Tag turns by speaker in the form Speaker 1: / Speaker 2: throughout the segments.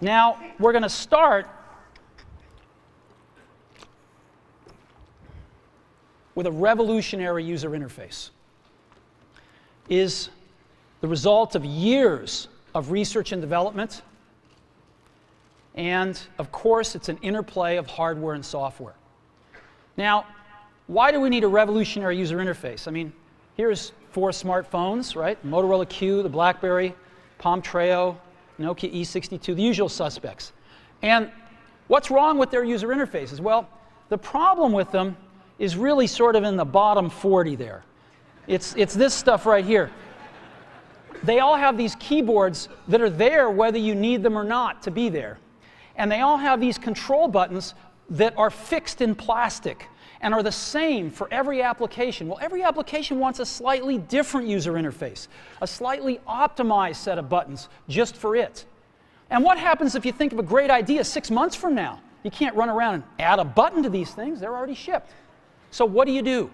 Speaker 1: Now, we're going to start with a revolutionary user interface. Is the result of years of research and development. And, of course, it's an interplay of hardware and software. Now, why do we need a revolutionary user interface? I mean, here's 4 smartphones, right? Motorola Q, the BlackBerry, Palm Treo, Nokia E62, the usual suspects. And what's wrong with their user interfaces? Well, the problem with them is really sort of in the bottom 40 there. It's this stuff right here. They all have these keyboards that are there whether you need them or not to be there. And they all have these control buttons that are fixed in plastic and are the same for every application. Well, every application wants a slightly different user interface, a slightly optimized set of buttons just for it. And what happens if you think of a great idea 6 months from now? You can't run around and add a button to these things. They're already shipped. So what do?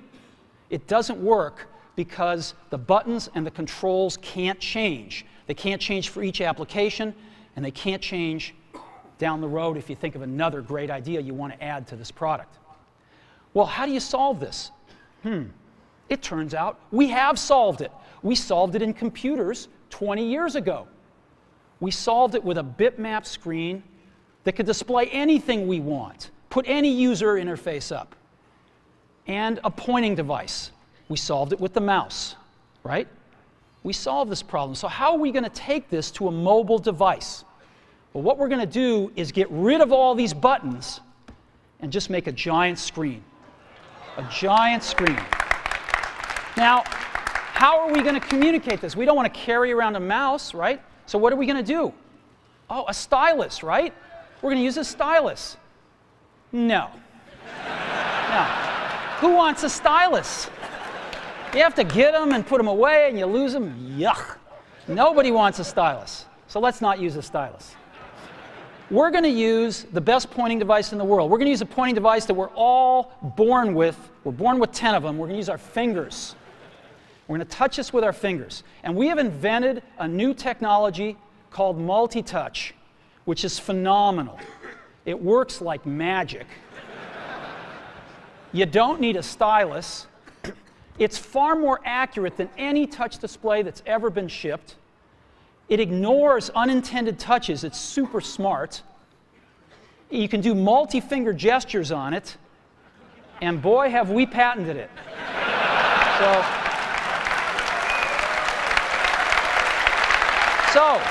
Speaker 1: It doesn't work because the buttons and the controls can't change. They can't change for each application, and they can't change down the road if you think of another great idea you want to add to this product. Well, how do you solve this? It turns out we have solved it. We solved it in computers 20 years ago. We solved it with a bitmap screen that could display anything we want, put any user interface up, and a pointing device. We solved it with the mouse, right? We solved this problem. So how are we going to take this to a mobile device? Well, what we're going to do is get rid of all these buttons and just make a giant screen. A giant screen. Now, how are we going to communicate this? We don't want to carry around a mouse, right? So what are we going to do? Oh, a stylus, right? We're going to use a stylus. No. No. Who wants a stylus? You have to get them and put them away and you lose them. Yuck. Nobody wants a stylus. So let's not use a stylus. We're going to use the best pointing device in the world. We're going to use a pointing device that we're all born with. We're born with 10 of them. We're going to use our fingers. We're going to touch this with our fingers. And we have invented a new technology called multi-touch, which is phenomenal. It works like magic. You don't need a stylus. It's far more accurate than any touch display that's ever been shipped. It ignores unintended touches. It's super smart. You can do multi-finger gestures on it. And boy, have we patented it. So